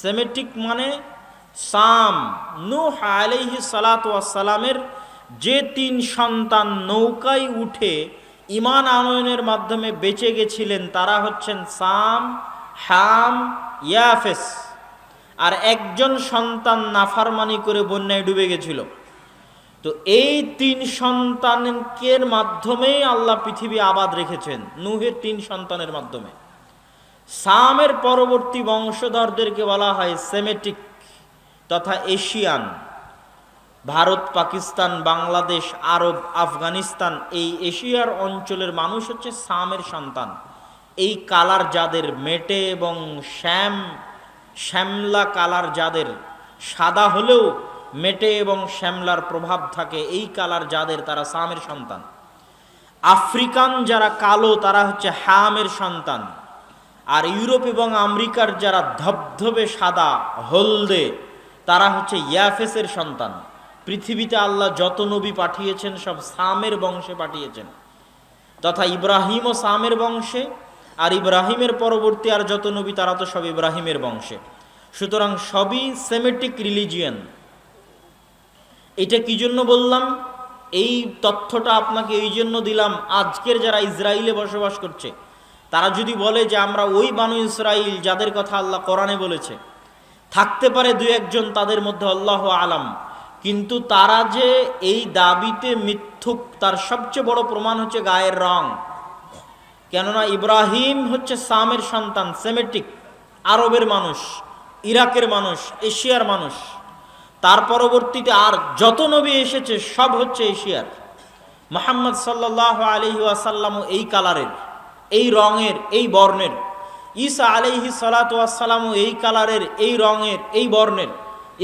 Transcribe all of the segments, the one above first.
Semitic মানে সাম, নূহ আলাইহিস সালাতু ওয়াস সালামের যে 3 সন্তান নৌকায় উঠে ঈমান আনয়নের মাধ্যমে বেঁচে গেছিলেন তারা হচ্ছেন সাম, হাম, ইয়াফেস। আর একজন সন্তান নাফরমানি করে বন্যায় ডুবে গেছিল। তো এই 3 সন্তানের মাধ্যমেই আল্লাহ পৃথিবী আবাদ রেখেছেন, নূহের 3 সন্তানের মাধ্যমে। সামের পরবর্তী বংশধরদেরকে বলা হয় সেমেটিক তথা এশিয়ান। ভারত, পাকিস্তান, বাংলাদেশ, আরব, আফগানিস্তান এই এশিয়ার অঞ্চলের মানুষ হচ্ছে সামের সন্তান। এই কালার যাদের, মেটে এবং শ্যামলা কালার যাদের, সাদা হলেও মেটে এবং শ্যামলার প্রভাব থাকে, এই কালার যাদের, তারা সামের সন্তান। আফ্রিকান যারা কালো তারা হচ্ছে হামের সন্তান। আর ইউরোপ এবং আমেরিকার যারা ধবধবে সাদা, হলদে, তারা হচ্ছে ইয়াফেসের সন্তান। পৃথিবীতে আল্লাহ যত নবী পাঠিয়েছেন সব সামের বংশে পাঠিয়েছেন, তথা ইব্রাহিমও সামের বংশে, আর ইব্রাহিমের পরবর্তী আর যত নবী তারা তো সব ইব্রাহিমের বংশে। সুতরাং সবই সেমেটিক রিলিজিয়ান। এটা কি জন্য বললাম? এই তথ্যটা আপনাকে এই জন্য দিলাম, আজকের যারা ইসরায়েলে বসবাস করছে তারা যদি বলে যে আমরা ওই বানু ইসরাইল যাদের কথা আল্লাহ কোরআনে বলেছে, থাকতে পারে 2-1 তাদের মধ্যে, আল্লাহ আলাম, কিন্তু তারা যে এই দাবিতে মিথ্যুক তার সবচেয়ে বড় প্রমাণ হচ্ছে গায়ের রং। কেননা ইব্রাহিম হচ্ছে সামের সন্তান, সেমেটিক, আরবের মানুষ, ইরাকের মানুষ, এশিয়ার মানুষ। তার পরবর্তীতে আর যত নবী এসেছে সব হচ্ছে এশিয়ার। মুহাম্মদ সাল্লাল্লাহু আলাইহি ওয়াসাল্লামও এই কালারের, এই রঙের, এই বর্ণের। ঈসা আলাইহিস সালাতু ওয়াস সালামও এই কালারের, এই রঙের, এই বর্ণের।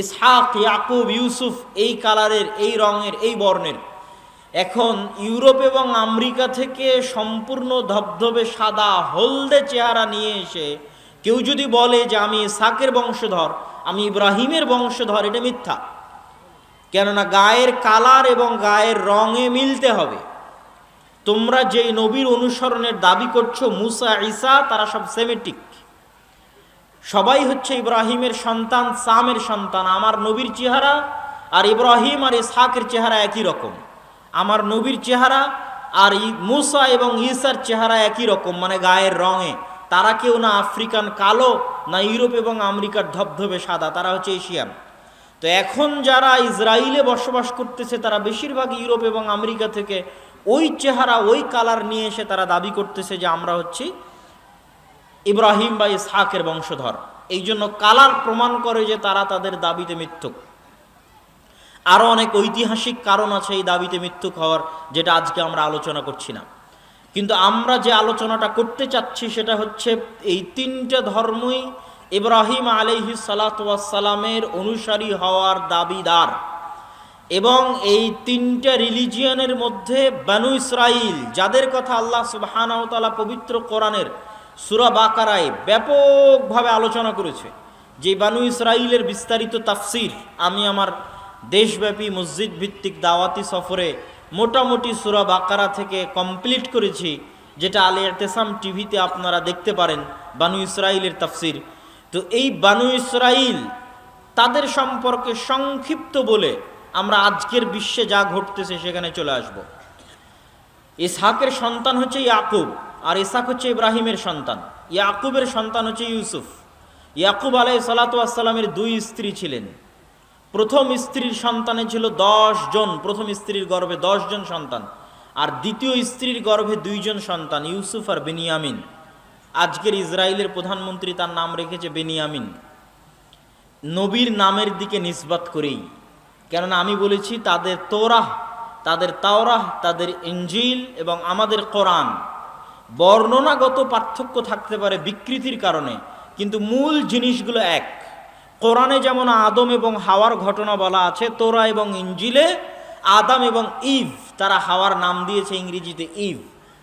ইসহাক, ইয়াকুব, ইউসুফ এই কালারের, এই রঙের, এই বর্ণের। এখন ইউরোপ এবং আমেরিকা থেকে সম্পূর্ণ ধবধবে সাদা হলদে চেহারা নিয়ে এসে কেউ যদি বলে যে আমি ইসহাকের বংশধর, আমি ইব্রাহিমের বংশধর, এটা মিথ্যা। কেননা গায়ের কালার এবং গায়ের রঙে মিলতে হবে। তোমরা যেই নবীর অনুসরণের দাবি করছো, মুসা, ঈসা, তারা সব সেমেটিক, সবাই হচ্ছে ইব্রাহিমের সন্তান, সামের সন্তান। আমার নবীর চেহারা আর ইব্রাহিম আর ইসহাকের চেহারা একই রকম। আমার নবীর চেহারা আর মুসা এবং ঈসার চেহারা একই রকম, মানে গায়ের রঙে। তারা কেউ না আফ্রিকান কালো, না ইউরোপ এবং আমেরিকার ধবধবে সাদা, তারা হচ্ছে এশিয়ান। তো এখন যারা ইসরায়েলে বসবাস করতেছে তারা বেশিরভাগ ইউরোপ এবং আমেরিকা থেকে ওই চেহারা, ওই কালার নিয়ে এসে তারা দাবি করতেছে যে আমরা হচ্ছি ইব্রাহিম বা ইসহাকের বংশধর। এই জন্য কালার প্রমাণ করে যে তারা তাদের দাবিতে মিথ্যুক। আরও অনেক ঐতিহাসিক কারণ আছে এই দাবিতে মিথ্যুক হওয়ার, যেটা আজকে আমরা আলোচনা করছি না। কিন্তু আমরা যে আলোচনাটা করতে চাচ্ছি সেটা হচ্ছে এই 3টে ধর্মই ইব্রাহিম আলাইহিস সালাতু ওয়াস সালামের অনুসারী হওয়ার দাবিদার। এবং এই 3টে রিলিজিয়নের মধ্যে বানু ইসরাইল যাদের কথা আল্লাহ সুবহানাহু ওয়া তাআলা পবিত্র কোরআনের সূরা বাকারায় ব্যাপকভাবে আলোচনা করেছে, যে বানু ইসরাইলের বিস্তারিত তাফসির আমি আমার দেশব্যাপী মসজিদ ভিত্তিক দাওয়াতি সফরে মোটামুটি সূরা বাকারা থেকে কমপ্লিট করেছি, যেটা আলে ইতিসাম টিভিতে আপনারা দেখতে পারেন, বানু ইসরাইলের তাফসির। তো এই বানু ইসরাইল তাদের সম্পর্কে সংক্ষিপ্ত বলে আমরা আজকের বিশ্বে যা ঘটতেছে সেখানে চলে আসব। ইসহাকের সন্তান হচ্ছে ইয়াকুব, আর ইসহাক হচ্ছে ইব্রাহিমের সন্তান। ইয়াকুবের সন্তান হচ্ছে ইউসুফ। ইয়াকুব আলাইহিস সালাতু ওয়াস সালামের 2 স্ত্রী ছিলেন। প্রথম স্ত্রীর সন্তানে ছিল 10 জন, প্রথম স্ত্রীর গর্ভে 10 জন সন্তান, আর দ্বিতীয় স্ত্রীর গর্ভে 2 জন সন্তান, ইউসুফ আর বেনিয়ামিন। আজকের ইসরায়েলের প্রধানমন্ত্রী তার নাম রেখেছে বেনিয়ামিন, নবীর নামের দিকে নিসবত করেই। কেননা আমি বলেছি তাদের তোরাহ, তাদের তাওরাহ, তাদের ইনজিল এবং আমাদের কোরআন বর্ণনাগত পার্থক্য থাকতে পারে বিকৃতির কারণে, কিন্তু মূল জিনিসগুলো এক। কোরআনে যেমন আদম এবং হাওয়ার ঘটনা বলা আছে, তোরা এবং ইনজিলে আদম এবং ইভ, তারা হাওয়ার নাম দিয়েছে ইংরেজিতে ইভ,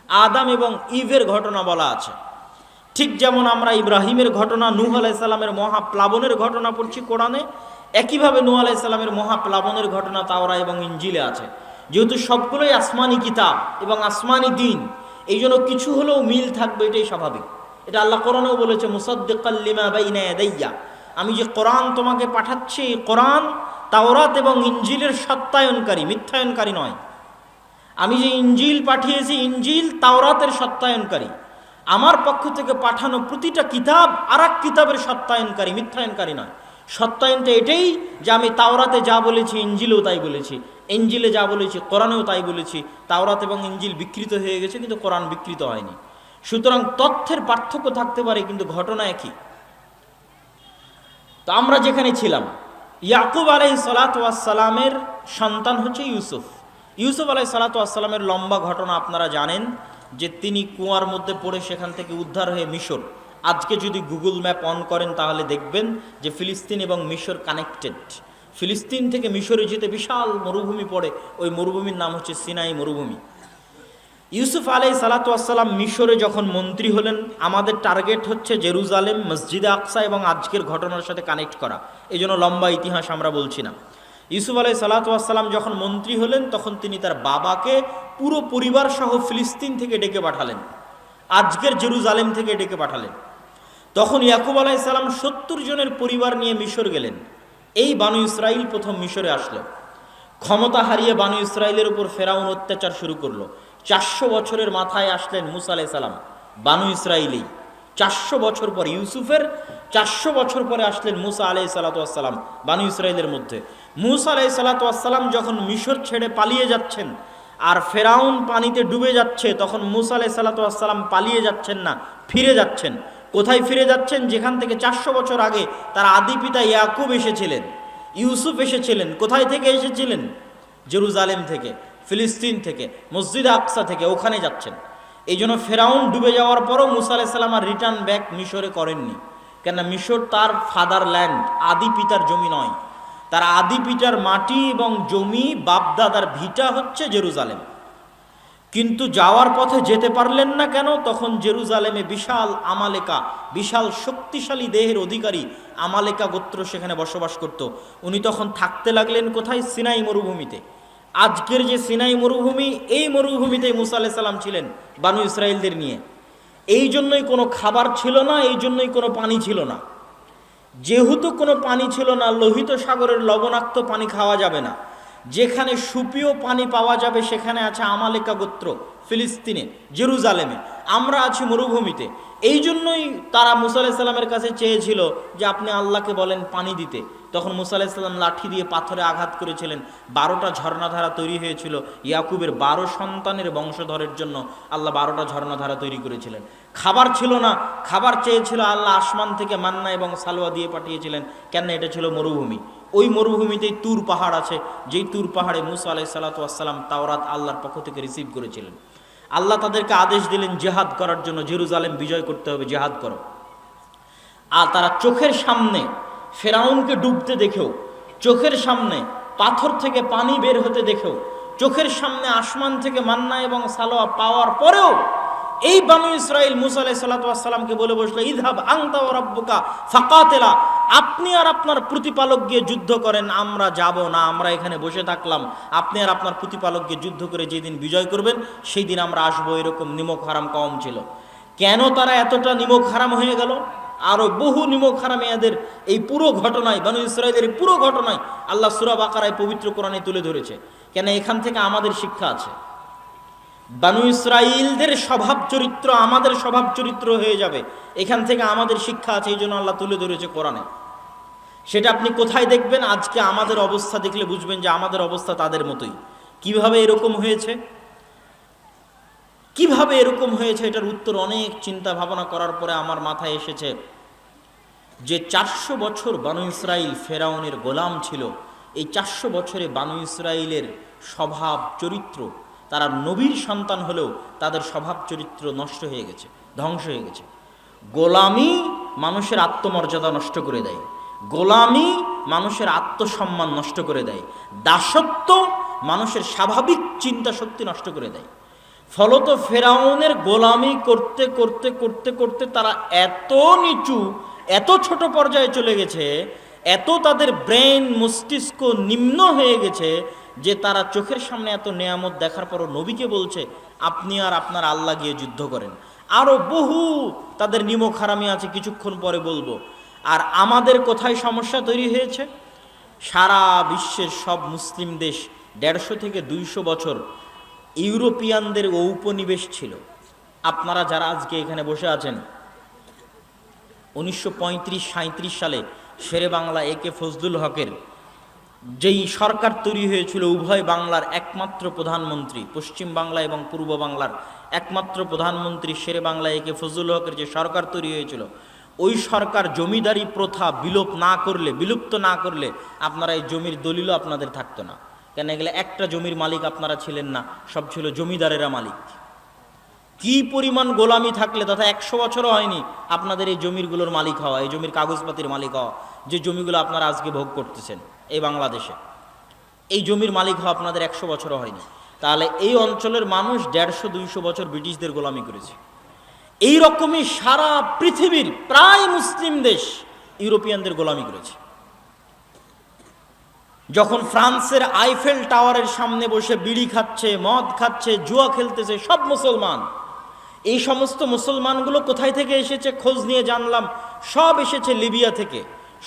আদম এবং ইভের ঘটনা বলা আছে। ঠিক যেমন আমরা ইব্রাহিমের ঘটনা, নূহ আলাইহিস সালামের মহাপ্লাবনের ঘটনা পড়ছি কোরআনে, একইভাবে নূহ আলাইহিস সালামের মহাপ্লাবনের ঘটনা তাওরা এবং ইনজিলে আছে। যেহেতু সবগুলোই আসমানি কিতাব এবং আসমানি দিন, এই জন্য কিছু হলেও মিল থাকবে, এটাই স্বাভাবিক। এটা আল্লাহ কোরআনেও বলেছে, মুসাদ্দিকাল লিমা বাইনা ইয়াদাইয়া, আমি যে কোরআন তোমাকে পাঠাচ্ছি, কোরআন তাওরাত এবং ইনজিলের সত্যায়নকারী, মিথ্যায়নকারী নয়। আমি যে ইনজিল পাঠিয়েছি, ইনজিল তাওরাতের সত্যায়নকারী। আমার পক্ষ থেকে পাঠানো প্রতিটা কিতাব আর এক কিতাবের সত্যায়নকারী, মিথ্যায়নকারী নয়। সত্যায়নটা এটাই যে আমি তাওরাতে যা বলেছি ইনজিলেও তাই বলেছি, ইনজিলে যা বলেছি কোরআনেও তাই বলেছি। তাওরাত এবং ইনজিল বিকৃত হয়ে গেছে, কিন্তু কোরআন বিকৃত হয়নি। সুতরাং তথ্যের পার্থক্য থাকতে পারে, কিন্তু ঘটনা একই। তো আমরা যেখানে ছিলাম, ইয়াকুব আলাইহিস সালাতু ওয়াস সালামের সন্তান হচ্ছে ইউসুফ। ইউসুফ আলাইহিস সালাতু ওয়াস সালামের লম্বা ঘটনা আপনারা জানেন, যে তিনি কুয়ার মধ্যে পড়ে সেখান থেকে উদ্ধার হয়ে মিশর। আজকে যদি গুগল ম্যাপ অন করেন তাহলে দেখবেন যে ফিলিস্তিন এবং মিশর কানেক্টেড। ফিলিস্তিন থেকে মিশরে যেতে বিশাল মরুভূমি পড়ে, ওই মরুভূমির নাম হচ্ছে সিনাই মরুভূমি। ইউসুফ আলাইহিস সালাতু ওয়াস সালাম মিশরে যখন মন্ত্রী হলেন, আমাদের টার্গেট হচ্ছে জেরুজালেম, মসজিদে আকসা এবং আজকের ঘটনার সাথে কানেক্ট করা, এই জন্য লম্বা ইতিহাস আমরা বলছি না। ইউসুফ আলাইহিস সালাতু ওয়াস সালাম যখন মন্ত্রী হলেন, তখন তিনি তার বাবাকে পুরো পরিবার সহ ফিলিস্তিন থেকে ডেকে পাঠালেন, আজকের জেরুজালেম থেকে ডেকে পাঠালেন। তখন ইয়াকুব আলাইহিস সালাম 70 জনের পরিবার নিয়ে মিশর গেলেন। এই বানু ইসরাইল প্রথম মিশরে আসলো। ক্ষমতা হারিয়ে বানু ইসরাইলের উপর ফেরাউন অত্যাচার শুরু করলো। 400 বছরের মাথায় আসলেন মুসা আলাইহিস সালাম, বানু ইসরাইলেই। 400 বছর পর, ইউসুফের 400 বছর পরে আসলেন মুসা আলাইহিস সালাতু ওয়াস সালাম বানু ইসরাইলের মধ্যে। মুসা আলাইহিস সালাতু ওয়াস সালাম যখন মিশর ছেড়ে পালিয়ে যাচ্ছেন আর ফেরাউন পানিতে ডুবে যাচ্ছে, তখন মুসা আলাইহিস সালাতু ওয়াস সালাম পালিয়ে যাচ্ছেন না, ফিরে যাচ্ছেন। কোথায় ফিরে যাচ্ছেন? যেখান থেকে 400 বছর আগে তার আদি পিতা ইয়াকুব এসেছিলেন, ইউসুফ এসেছিলেন। কোথায় থেকে এসেছিলেন? জেরুজালেম থেকে, ফিলিস্তিন থেকে, মসজিদে আকসা থেকে, ওখানে যাচ্ছেন। এই জন্য ফেরাউন ডুবে যাওয়ার পরও মুসা আলাইহিস সালাম আর রিটার্ন ব্যাক মিশরে করেননি। কেননা মিশর তার ফাদারল্যান্ড, আদি পিতার জমি নয়। তার আদি পিতার মাটি এবং জমি, বাপদাদার ভিটা হচ্ছে জেরুজালেম। কিন্তু যাওয়ার পথে যেতে পারলেন না কেন? তখন জেরুজালেমে বিশাল আমালেকা, বিশাল শক্তিশালী দেহের অধিকারী আমালেকা গোত্র সেখানে বসবাস করত। উনি তখন থাকতে লাগলেন কোথায়? সিনাই মরুভূমিতে। আজকের যে সিনাই মরুভূমি, এই মরুভূমিতে মুসা আলাইহিস সালাম ছিলেন বানু ইসরাইলদের নিয়ে। এই জন্যই কোনো খাবার ছিল না, এই জন্যই কোনো পানি ছিল না। যেহেতু কোনো পানি ছিল না, লোহিত সাগরের লবণাক্ত পানি খাওয়া যাবে না। যেখানে সুপেয় পানি পাওয়া যাবে সেখানে আছে আমালেকা গোত্র, ফিলিস্তিনে, জেরুজালেমে। আমরা আছি মরুভূমিতে। এই জন্যই তারা মুসা আলাইহিস সালামের কাছে চেয়েছিল যে আপনি আল্লাহকে বলেন পানি দিতে। তখন মুসা আলাইহিস সালাম লাঠি দিয়ে পাথরে আঘাত করেছিলেন, 12টা ঝর্ণাধারা তৈরি হয়েছিল। ইয়াকুবের 12 সন্তানের বংশধরের জন্য আল্লাহ 12টা ঝর্ণাধারা তৈরি করেছিলেন। খাবার ছিল না, খাবার চেয়েছিল আল্লাহ আসমান থেকে মান্না এবং সালোয়া দিয়ে পাঠিয়েছিলেন। কেন? এটা ছিল মরুভূমি। ওই মরুভূমিতেই তুর পাহাড় আছে, যেই তুর পাহাড়ে মুসা আলাইহিস সালাতু ওয়াস সালাম তাওরাত আল্লাহর পক্ষ থেকে রিসিভ করেছিলেন। আল্লাহ তাদেরকে আদেশ দিলেন জিহাদ করার জন্য, জেরুজালেম বিজয় করতে হবে, জিহাদ করো। আর তারা চোখের সামনে ফেরাউনকে ডুবতে দেখেও, চোখের সামনে পাথর থেকে পানি বের হতে দেখেও, চোখের সামনে আসমান থেকে মান্না এবং সালোয়া পাওয়ার পরেও এই বানু ইসরাইল মুসা আলাইহিস সালাতু ওয়াস সালামকে বলে বসলো, ইযহাব আনতা ওয়া রাব্বুকা ফাকাতিলা, আপনি আর আপনার প্রতিপালক গিয়ে যুদ্ধ করেন, আমরা যাব না, আমরা এখানে বসে থাকলাম। আপনি আর আপনার প্রতিপালক গিয়ে যুদ্ধ করে যেদিন বিজয় করবেন সেই দিন আমরা আসবো। এরকম নিমক হারাম কওম ছিল। কেন তারা এতটা নিমক হারাম হয়ে গেল? আরো বহু নিমক হারাম এদের এই পুরো ঘটনায়, বানু ইসরাইলের এই পুরো ঘটনায় আল্লাহ সূরা বাকারায় পবিত্র কোরআনে তুলে ধরেছে। কেন? এখান থেকে আমাদের শিক্ষা আছে। বানু ইসরাইলদের স্বভাব চরিত্র আমাদের স্বভাব চরিত্র হয়ে যাবে, এখান থেকে আমাদের শিক্ষা আছে। এই জন্য আল্লাহ তুলে ধরেছে কোরআনে। সেটা আপনি কোথায় দেখবেন? আজকে আমাদের অবস্থা দেখলে বুঝবেন যে আমাদের অবস্থা তাদের মতোই। কিভাবে এরকম হয়েছে? কিভাবে এরকম হয়েছে এটার উত্তর অনেক চিন্তা ভাবনা করার পরে আমার মাথায় এসেছে যে 400 বছর বানু ইসরাইল ফেরাউনের গোলাম ছিল। এই 400 বছরে বানু ইসরাইলের স্বভাব চরিত্র, তারা নবীর সন্তান হলেও তাদের স্বভাব চরিত্র নষ্ট হয়ে গেছে, ধ্বংস হয়ে গেছে। গোলামি মানুষের আত্মমর্যাদা নষ্ট করে দেয়, গোলামি মানুষের আত্মসম্মান নষ্ট করে দেয়, দাসত্ব মানুষের স্বাভাবিক চিন্তা শক্তি নষ্ট করে দেয়। ফলত ফেরাউনের গোলামি করতে করতে করতে করতে তারা এত নিচু, এত ছোট পর্যায়ে চলে গেছে, এত তাদের ব্রেন মস্তিষ্ক নিম্ন হয়ে গেছে যে তারা চোখের সামনে এত নেয়ামত দেখার পরও নবীকে বলছে আপনি আর আপনার আল্লাহ গিয়ে যুদ্ধ করেন। আরও বহু তাদের নিমক হারামি আছে, কিছুক্ষণ পরে বলবো। আর আমাদের কোথায় সমস্যা তৈরি হয়েছে? সারা বিশ্বের সব মুসলিম দেশ 150 থেকে 200 বছর ইউরোপিয়ানদের ঔপনিবেশ ছিল। আপনারা যারা আজকে এখানে বসে আছেন, 1935-37 সালে শেরে বাংলা একে ফজলুল হকের যেই সরকার তৈরি হয়েছিল, উভয় বাংলার একমাত্র প্রধানমন্ত্রী, পশ্চিম বাংলা এবং পূর্ব বাংলার একমাত্র প্রধানমন্ত্রী শেরে বাংলা একে ফজলুল হকের যে সরকার তৈরি হয়েছিল, ওই সরকার জমিদারি প্রথা বিলুপ্ত না করলে আপনারা এই জমির দলিলও আপনাদের থাকতো না। কেন? এগুলো একটা জমির মালিক আপনারা ছিলেন না, সব ছিল জমিদারেরা মালিক। কি পরিমাণ গোলামি থাকলে, তথা 100 বছরও হয়নি আপনাদের এই জমিরগুলোর মালিক হওয়া, এই জমির কাগজপাতির মালিক হওয়া, যে জমিগুলো আপনারা আজকে ভোগ করতেছেন এই বাংলাদেশে, এই জমির মালিক হওয়া আপনাদের 100 বছরও হয়নি। তাহলে এই অঞ্চলের মানুষ 150-200 বছর ব্রিটিশদের গোলামি করেছে। এই রকমই সারা পৃথিবীর প্রায় মুসলিম দেশ ইউরোপিয়ানদের গোলামি করেছে। যখন ফ্রান্সের আইফেল টাওয়ারের সামনে বসে বিড়ি খাচ্ছে, মদ খাচ্ছে, জুয়া খেলতেছে সব মুসলমান, এই সমস্ত মুসলমানগুলো কোথায় থেকে এসেছে খোঁজ নিয়ে জানলাম, সব এসেছে লিবিয়া থেকে,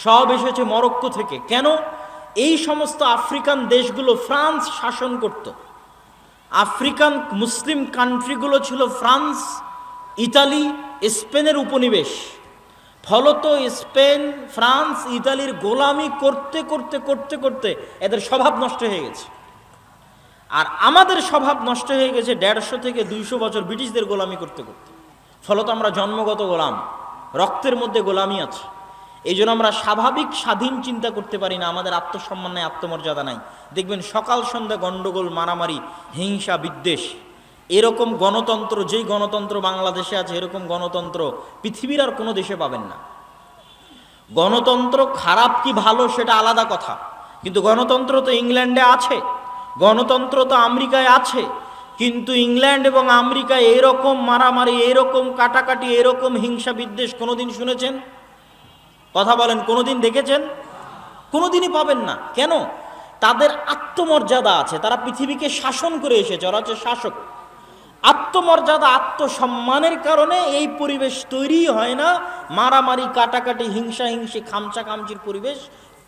সব এসেছে মরক্কো থেকে। কেন? এই সমস্ত আফ্রিকান দেশগুলো ফ্রান্স শাসন করত। আফ্রিকান মুসলিম কান্ট্রিগুলো ছিল ফ্রান্স, ইতালি, স্পেনের উপনিবেশ। ফলত স্পেন, ফ্রান্স, ইতালির গোলামি করতে করতে করতে করতে এদের স্বভাব নষ্ট হয়ে গেছে। আর আমাদের স্বভাব নষ্ট হয়ে গেছে 150 থেকে 200 বছর ব্রিটিশদের গোলামি করতে করতে। ফলত আমরা জন্মগত গোলাম, রক্তের মধ্যে গোলামি আছে। এই জন্য আমরা স্বাভাবিক স্বাধীন চিন্তা করতে পারি না, আমাদের আত্মসম্মান নাই, আত্মমর্যাদা নাই। দেখবেন সকাল সন্ধ্যা গণ্ডগোল, মারামারি, হিংসা, বিদ্বেষ। এরকম গণতন্ত্র, যেই গণতন্ত্র বাংলাদেশে আছে, এরকম গণতন্ত্র পৃথিবীর আর কোনো দেশে পাবেন না। গণতন্ত্র খারাপ কি ভালো সেটা আলাদা কথা, কিন্তু গণতন্ত্র তো ইংল্যান্ডে আছে, গণতন্ত্র তো আমেরিকায় আছে, কিন্তু ইংল্যান্ড এবং আমেরিকায় এরকম মারামারি, এরকম কাটাকাটি, এরকম হিংসা বিদ্বেষ কোনোদিন শুনেছেন? কথা বলেন, কোনোদিন দেখেছেন? কোনোদিনই পাবেন না। কেন? তাদের আত্মমর্যাদা আছে, তারা পৃথিবীকে শাসন করে এসেছে, ওরা হচ্ছে শাসক। আত্মমর্যাদা, আত্মসম্মানের কারণে এই পরিবেশ তৈরি হয় না, মারামারি, কাটাকাটি, হিংসা হিংসি, খামচা খামচির পরিবেশ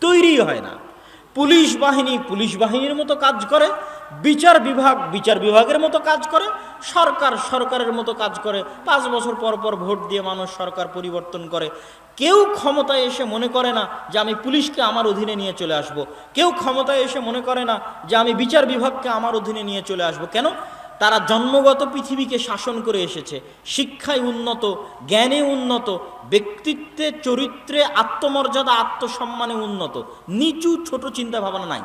তৈরি হয় না। পুলিশ বাহিনী পুলিশ বাহিনীর মতো কাজ করে, বিচার বিভাগ বিচার বিভাগের মতো কাজ করে, সরকার সরকারের মতো কাজ করে। 5 বছর পর পর ভোট দিয়ে মানুষ সরকার পরিবর্তন করে। কেউ ক্ষমতায় এসে মনে করে না যে আমি পুলিশকে আমার অধীনে নিয়ে চলে আসব, কেউ ক্ষমতায় এসে মনে করে না যে আমি বিচার বিভাগকে আমার অধীনে নিয়ে চলে আসব। কেন? তারা জন্মগত পৃথিবীকে শাসন করে এসেছে, শিক্ষায় উন্নত, জ্ঞানে উন্নত, ব্যক্তিত্বে, চরিত্রে, আত্মমর্যাদা, আত্মসম্মানে উন্নত, নিচু ছোট চিন্তা ভাবনা নাই।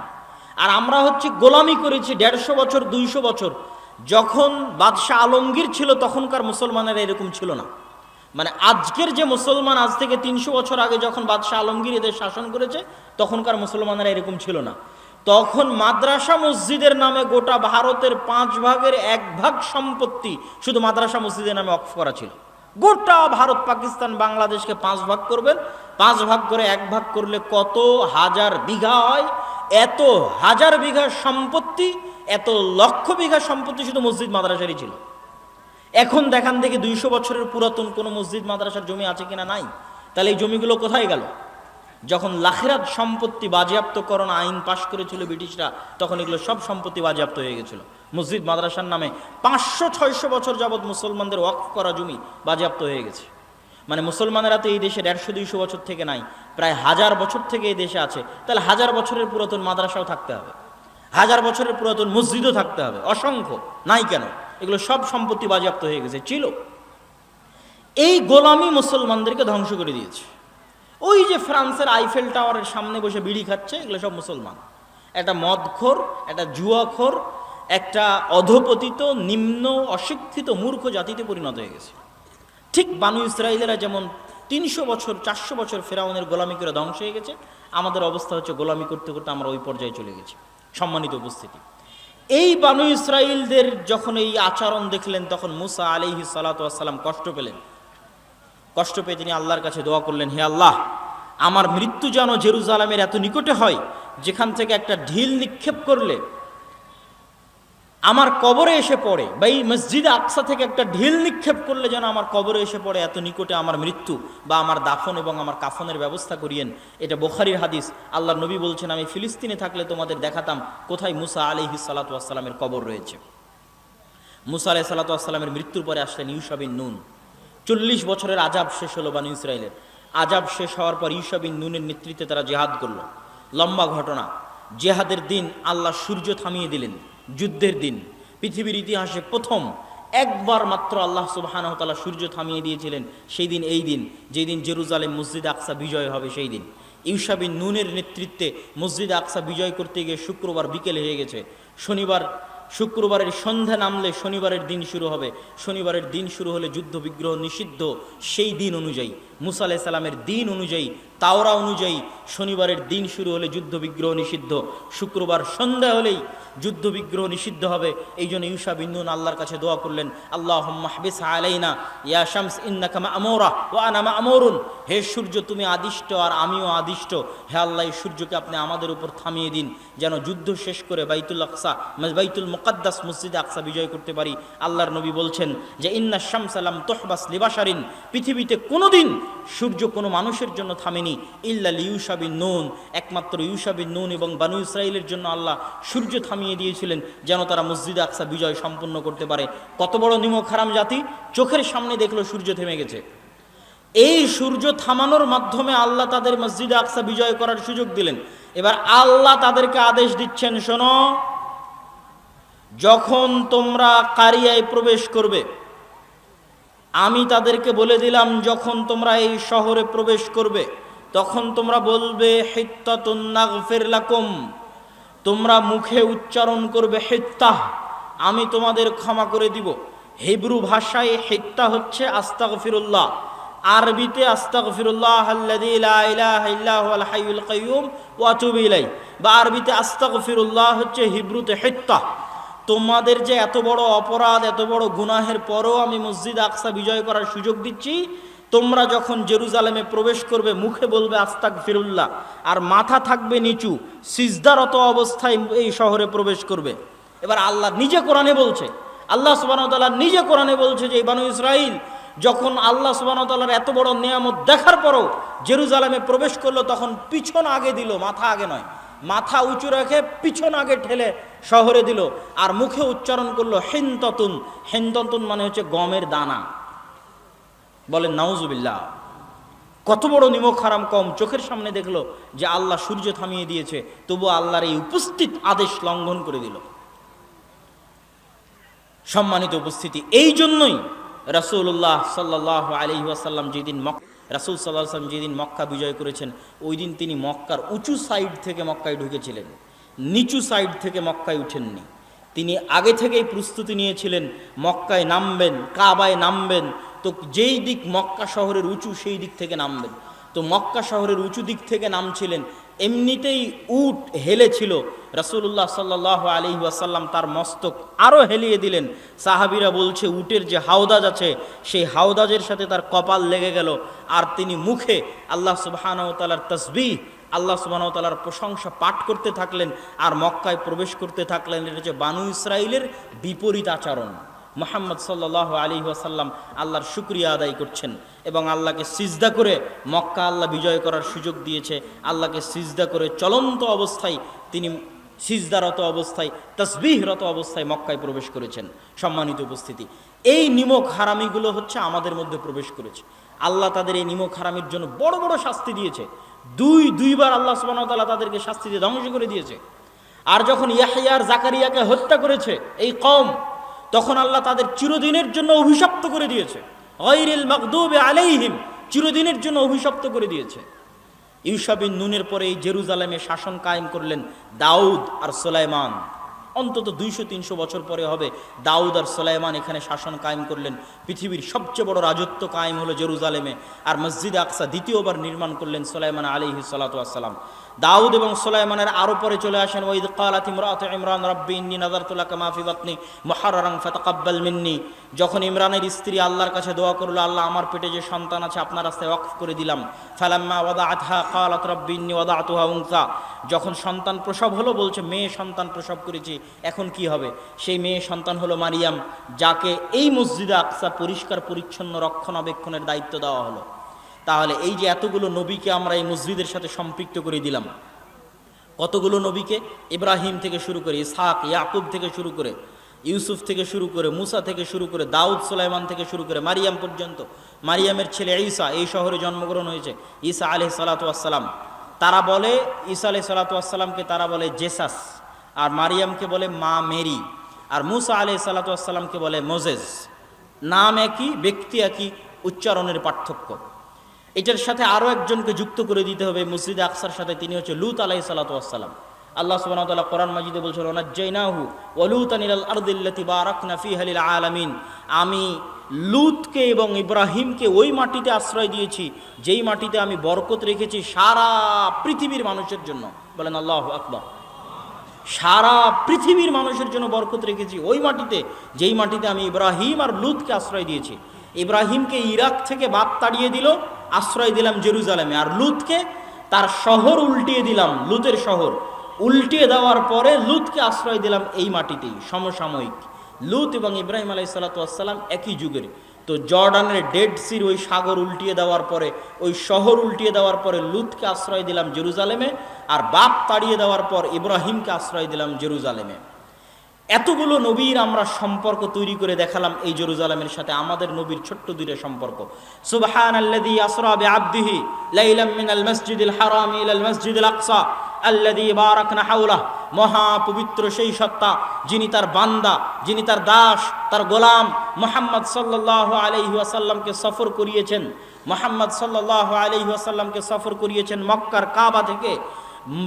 আর আমরা হচ্ছে গোলামি করেছি 150 বছর, 200 বছর। যখন বাদশাহ আলমগীর ছিল তখনকার মুসলমানেরা এরকম ছিল না। মানে আজকের যে মুসলমান, আজ থেকে 300 বছর আগে যখন বাদশাহ আলমগীর এদের শাসন করেছে, তখনকার মুসলমানেরা এরকম ছিল না। তখন মাদ্রাসা মসজিদের নামে গোটা ভারতের 5 ভাগের 1 ভাগ সম্পত্তি শুধু মাদ্রাসা মসজিদের নামে ওয়াকফ করা ছিল। গোটা ভারত, পাকিস্তান, বাংলাদেশকে 5 ভাগ করবেন, 5 ভাগ করে 1 ভাগ করলে কত হাজার বিঘা হয়? এত হাজার বিঘা সম্পত্তি, এত লক্ষ বিঘা সম্পত্তি শুধু মসজিদ মাদ্রাসারই ছিল। এখন দেখান দেখি 200 বছরের পুরাতন কোনো মসজিদ মাদ্রাসার জমি আছে কিনা? নাই। তাহলে এই জমিগুলো কোথায় গেল? যখন লাখিরাত সম্পত্তি বাজেয়াপ্তকরণ আইন পাশ করেছিল ব্রিটিশরা, তখন এগুলো সব সম্পত্তি বাজেয়াপ্ত হয়ে গেছিল। মসজিদ মাদ্রাসার নামে 500-600 বছর যাবৎ মুসলমানদের ওয়াকফ করা জমি বাজেয়াপ্ত হয়ে গেছে। মানে মুসলমানেরা তো এই দেশে 150-200 বছর থেকে নাই, প্রায় 1000 বছর থেকে এই দেশে আছে। তাহলে 1000 বছরের পুরাতন মাদ্রাসাও থাকতে হবে, 1000 বছরের পুরাতন মসজিদও থাকতে হবে, অসংখ্য। নাই কেন? এগুলো সব সম্পত্তি বাজেয়াপ্ত হয়ে গেছে, ছিল। এই গোলামি মুসলমানদেরকে ধ্বংস করে দিয়েছে। ওই যে ফ্রান্সের আইফেল টাওয়ারের সামনে বসে বিড়ি খাচ্ছে, এগুলো সব মুসলমান। একটা মদখোর, একটা জুয়াখোর, একটা অধপতিত, নিম্ন, অশিক্ষিত, মূর্খ জাতিতে পরিণত হয়ে গেছে। ঠিক বানু ইসরায়েলেরা যেমন 300 বছর 400 বছর ফেরাউনের গোলামি করে ধ্বংস হয়ে গেছে, আমাদের অবস্থা হচ্ছে গোলামি করতে করতে আমরা ওই পর্যায়ে চলে গেছি। সম্মানিত উপস্থিতি, এই বানু ইসরায়েলদের যখন এই আচরণ দেখলেন, তখন মুসা আলাইহিস সালাতু ওয়াস সালাম কষ্ট পেলেন। কষ্ট পেয়ে তিনি আল্লাহর কাছে দোয়া করলেন, হে আল্লাহ, আমার মৃত্যু যেন জেরুজালেমের এত নিকটে হয়, যেখান থেকে একটা ঢিল নিক্ষেপ করলে আমার কবরে এসে পড়ে, বা এই মসজিদে আকসা থেকে একটা ঢিল নিক্ষেপ করলে যেন আমার কবরে এসে পড়ে, এত নিকটে আমার মৃত্যু, বা আমার দাফন এবং আমার কাফনের ব্যবস্থা করিয়েন। এটা বুখারীর হাদিস। আল্লাহর নবী বলছেন, আমি ফিলিস্তিনে থাকলে তোমাদের দেখাতাম কোথায় মুসা আলাইহিস সালাতু ওয়াস সালামের কবর রয়েছে। মুসা আলাইহিস সালাতু ওয়াস সালামের মৃত্যুর পরে আসলেন ইউশা বিন নুন। 40 বছরের আজাব শেষ হলো বানু ইসরাইলের। আজাব শেষ হওয়ার পর ইউশা বিন নুনের নেতৃত্বে তারা জিহাদ করলো। লম্বা ঘটনা। জিহাদের দিন আল্লাহ সূর্য থামিয়ে দিলেন। যুদ্ধের দিন পৃথিবীর ইতিহাসে প্রথম একবার মাত্র আল্লাহ সুবহানাহু ওয়া তাআলা সূর্য থামিয়ে দিয়েছিলেন। সেই দিন এই দিন, যেই দিন জেরুজালেম মসজিদ আকসা বিজয় হবে সেই দিন। ইউশা বিন নুনের নেতৃত্বে মসজিদ আকসা বিজয় করতে গিয়ে শুক্রবার বিকেল হয়ে গেছে। শুক্রবারের সন্ধ্যা নামলে শনিবারের দিন শুরু হবে। শনিবারের দিন শুরু হলে যুদ্ধ বিগ্রহ নিষিদ্ধ। সেই দিন অনুযায়ী, মুসা আলাইহিস সালামের দিন অনুযায়ী, তাওরা অনুযায়ী শনিবারের দিন শুরু হলে যুদ্ধ বিগ্রহ নিষিদ্ধ। শুক্রবার সন্ধ্যা হলেই যুদ্ধ বিগ্রহ নিষিদ্ধ হবে। এই জন্য ইউশা বিন নুন আল্লাহর কাছে দোয়া করলেন, আল্লাহুম্মা হবিস আলাইনা ইয়া শামস ইন্নাকা মা'মুরা ওয়া আনা মা'মুরুন। হে সূর্য, তুমি আদিষ্ট আর আমিও আদিষ্ট। হে আল্লাহ, এই সূর্যকে আপনি আমাদের উপর থামিয়ে দিন, যেন যুদ্ধ শেষ করে বাইতুল মুকাদ্দাস মসজিদ আকসা বিজয় করতে পারি। আল্লাহর নবী বলছেন যে ইন্না শামসা লাম তুহবাস লিবাশারিন, পৃথিবীতে কোনোদিন সূর্য কোনো মানুষের জন্য থামেনি, ইল্লা লিইউশা বিন নুন, একমাত্র ইউশা বিন নুন এবং বানু ইসরাইলের জন্য আল্লাহ সূর্য থামিয়ে দিয়েছিলেন, যেন তারা মসজিদ আকসা বিজয় সম্পূর্ণ করতে পারে। কত বড় নিমক হারাম জাতি, চোখের সামনে দেখলো সূর্য থেমে গেছে। এই সূর্য থামানোর মাধ্যমে আল্লাহ তাদের মসজিদ আকসা বিজয় করার সুযোগ দিলেন। এবার আল্লাহ তাদেরকে আদেশ দিচ্ছেন, শোনো, যখন তোমরা কারিয়ায় প্রবেশ করবে, আমি তাদেরকে বলে দিলাম, যখন তোমরা এই শহরে প্রবেশ করবে তখন তোমরা বলবে হিত্তাতুন নাগফির লাকুম, তোমরা মুখে উচ্চারণ করবে হিত্তাহ, আমি তোমাদের ক্ষমা করে দিব। হিব্রু ভাষায় হিত্তা হচ্ছে আস্তাগফিরুল্লাহ, আরবিতে আস্তাগফিরুল্লাহ আল্লাযী লা ইলাহা ইল্লা হুয়াল হাইয়ুল কাইয়্যুম ওয়া আতুবু ইলাইহি, বা আরবিতে আস্তাগফিরুল্লাহ হচ্ছে হিব্রুতে হিত্তা। তোমাদের যে এত বড় অপরাধ, এত বড় গুনাহের পরও আমি মসজিদ আকসা বিজয় করার সুযোগ দিচ্ছি। তোমরা যখন জেরুজালেমে প্রবেশ করবে মুখে বলবে আস্তাগফিরুল্লাহ, আর মাথা থাকবে নিচু, সিজদারত অবস্থায় এই শহরে প্রবেশ করবে। এবার আল্লাহ নিজে কোরআনে বলছে, আল্লাহ সুবহানাহু ওয়া তাআলা নিজে কোরআনে বলছে যে এই বানু ইসরাইল যখন আল্লাহ সুবহানাহু ওয়া তাআলার এত বড় নিয়ামত দেখার পরও জেরুজালেমে প্রবেশ করলো, তখন পিছন আগে দিল, মাথা আগে নয়, মাথা উঁচু রেখে পিছন আগে ঠেলে শহরে দিল, আর মুখে উচ্চারণ করলো হিনতাতুন। হিনতাতুন মানে হচ্ছে গমের দানা। বলেন নাউজুবিল্লাহ। কত বড় নিমক হারাম কম, চোখের সামনে দেখলো যে আল্লাহ সূর্য থামিয়ে দিয়েছে, তবু আল্লাহর এই উপস্থিত আদেশ লঙ্ঘন করে দিল। সম্মানিত উপস্থিতি, এই জন্যই রাসূলুল্লাহ সাল্লাল্লাহু আলাইহি ওয়াসাল্লাম রাসূল সাল্লাল্লাহু আলাইহি ওয়াসাল্লাম যেদিন মক্কা বিজয় করেছেন, ওই দিন তিনি মক্কার উঁচু সাইড থেকে মক্কায় ঢুকেছিলেন, নিচু সাইড থেকে মক্কায় উঠেননি। তিনি আগে থেকেই প্রস্তুতি নিয়েছিলেন, মক্কায় নামবেন, কাবায় নামবেন, তো যেই দিক মক্কা শহরের উঁচু সেই দিক থেকে নামবেন। তো মক্কা শহরের উঁচু দিক থেকে নামছিলেন, এমনিতেই উট হেলেছিল। রাসূলুল্লাহ সাল্লাল্লাহু আলাইহি ওয়াসাল্লাম তার মস্তক আরও হেলিয়ে দিলেন। সাহাবীরা বলছে উটের যে হাওদাজ আছে সেই হাওদাজের সাথে তার কপাল লেগে গেল, আর তিনি মুখে আল্লাহ সুবহানাহু ওয়া তাআলার তাসবিহ, আল্লাহ সুবহানাহু ওয়া তাআলার প্রশংসা পাঠ করতে থাকলেন, আর মক্কায় প্রবেশ করতে থাকলেন। এটা হচ্ছে বানু ইসরাইলের বিপরীত আচরণ। মুহাম্মদ সাল্লাল্লাহু আলাইহি ওয়াসাল্লাম আল্লাহর শুকরিয়া আদায় করছেন এবং আল্লাহকে সিজদা করে, মক্কা আল্লাহ বিজয় করার সুযোগ দিয়েছে, আল্লাহকে সিজদা করে চলন্ত অবস্থায় তিনি সিজদারত অবস্থায়, তাসবিহরত অবস্থায় মক্কায় প্রবেশ করেছেন। সম্মানিত উপস্থিতি, এই নিমক হারামিগুলো হচ্ছে আমাদের মধ্যে প্রবেশ করেছে। আল্লাহ তাদের এই নিমক হারামির জন্য বড় বড় শাস্তি দিয়েছে। দুইবার আল্লাহ সুবহানাহু ওয়া তাআলা তাদেরকে শাস্তি দিয়ে ধ্বংস করে দিয়েছে। আর যখন ইয়াহইয়া আর জাকারিয়াকে হত্যা করেছে এই কওম, তখন আল্লাহ তাদের চিরদিনের জন্য অভিশপ্ত করে দিয়েছে। গায়রিল মাগদুবি আলাইহিম, চিরদিনের জন্য অভিশপ্ত করে দিয়েছে। ইউশা বিন নুনের পরে এই জেরুজালেমে শাসন কায়েম করলেন দাউদ আর সুলাইমান। অন্তত 200-300 বছর পরে হবে দাউদ আর সুলাইমান এখানে শাসন কায়েম করলেন। পৃথিবীর সবচেয়ে বড় রাজত্ব কায়েম হলো জেরুজালেমে। আর মসজিদ আকসা দ্বিতীয়বার নির্মাণ করলেন সুলাইমান আলাইহিস সালাতু ওয়াস সালাম। দাউদ এবং সুলাইমানের আরও পরে চলে আসেন ওয়াইদ ক্বালাত ইমরাতু ইমরান রাব্বি ইন্নী নাযারতু লাকা মা ফি বাতনি মুহাররারান ফাতাকাব্বাল মিন্নি। যখন ইমরানের স্ত্রী আল্লাহর কাছে দোয়া করলো, আল্লাহ আমার পেটে যে সন্তান আছে আপনার রাস্তায় ওয়াকফ করে দিলাম। ফালাম্মা ওয়াদাআতহা ক্বালাত রাব্বি ইন্নী ওয়াদাতুহা উনসা। যখন সন্তান প্রসব হলো বলছে মেয়ে সন্তান প্রসব করেছি, এখন কি হবে? সেই মেয়ে সন্তান হলো মারিয়াম, যাকে এই মসজিদে আকসা পরিষ্কার পরিচ্ছন্ন রক্ষণাবেক্ষণের দায়িত্ব দেওয়া হলো। তাহলে এই যে এতগুলো নবীকে আমরা এই মসজিদের সাথে সম্পৃক্ত করে দিলাম, কতগুলো নবীকে, ইব্রাহিম থেকে শুরু করে, ইসহাক ইয়াকুব থেকে শুরু করে, ইউসুফ থেকে শুরু করে, মুসা থেকে শুরু করে, দাউদ সুলাইমান থেকে শুরু করে মারিয়াম পর্যন্ত। মারিয়ামের ছেলে ঈসা এই শহরে জন্মগ্রহণ হয়েছে, ঈসা আলাইহিস সালাতু ওয়াস সালাম। তারা বলে ঈসা আলাইহিস সালাতু ওয়াস সালামকে তারা বলে জেসাস, আর মারিয়ামকে বলে মা মেরি, আর মুসা আলাইহিস সালাতু ওয়াস সালামকে বলে মোজেস। নাম একই, ব্যক্তি একই, উচ্চারণের পার্থক্য। এটার সাথে আরও একজনকে যুক্ত করে দিতে হবে মসজিদে আকসার সাথে, তিনি হচ্ছে লূত আলাইহিস সালাতু ওয়াস সালাম। আল্লাহ সুবহানাহু ওয়া তাআলা কোরআন মাজিদে বলছেন, ওয়ানাজ্জাইনাহু ওয়া লূতান ইলাল আরদিল্লাতী বারাকনা ফীহা লিল আলামিন। আমি লূতকে এবং ইব্রাহিমকে ওই মাটিতে আশ্রয় দিয়েছি যেই মাটিতে আমি বরকত রেখেছি সারা পৃথিবীর মানুষের জন্য। বলেন আল্লাহু আকবার। সারা পৃথিবীর মানুষের জন্য বরকত রেখেছি ওই মাটিতে যেই মাটিতে আমি ইব্রাহিম আর লূতকে আশ্রয় দিয়েছি। ইব্রাহিমকে ইরাক থেকে বাপ তাড়িয়ে দিল, আশ্রয় দিলাম জেরুজালেমে, আর লূতকে তার শহর উল্টিয়ে দিলাম, লূতের শহর উল্টিয়ে দেওয়ার পরে লূতকে আশ্রয় দিলাম এই মাটিতেই। সমসাময়িক লূত এবং ইব্রাহিম আলাইহিস সালাতু ওয়াস সালাম একই যুগের। তো জর্ডানের ডেড সির ওই সাগর উল্টিয়ে দেওয়ার পরে, ওই শহর উল্টিয়ে দেওয়ার পরে লূতকে আশ্রয় দিলাম জেরুজালেমে, আর বাপ তাড়িয়ে দেওয়ার পর ইব্রাহিমকে আশ্রয় দিলাম জেরুজালেমে। এতগুলো নবীর আমরা সম্পর্ক তৈরি করে দেখালাম এই জেরুজালেমের সাথে। আমাদের নবীর ছোট্ট দুইটা সম্পর্ক, সুবহানাল্লাযী আসরা বিআবদিহি লাইলাম মিনাল মাসজিদিল হারাম ইলাল মাসজিদিল আকসা আল্লাযী বারাকনা হাওলাহ। মহা পবিত্র সেই সত্তা যিনি তার বান্দা, যিনি তার দাস, তার গোলাম মুহাম্মদ সাল্লাল্লাহু আলাইহি ওয়াসাল্লামকে সফর করিয়েছেন। মুহাম্মদ সাল্লাল্লাহু আলাইহি ওয়াসাল্লামকে সফর করিয়েছেন মক্কার কাবা থেকে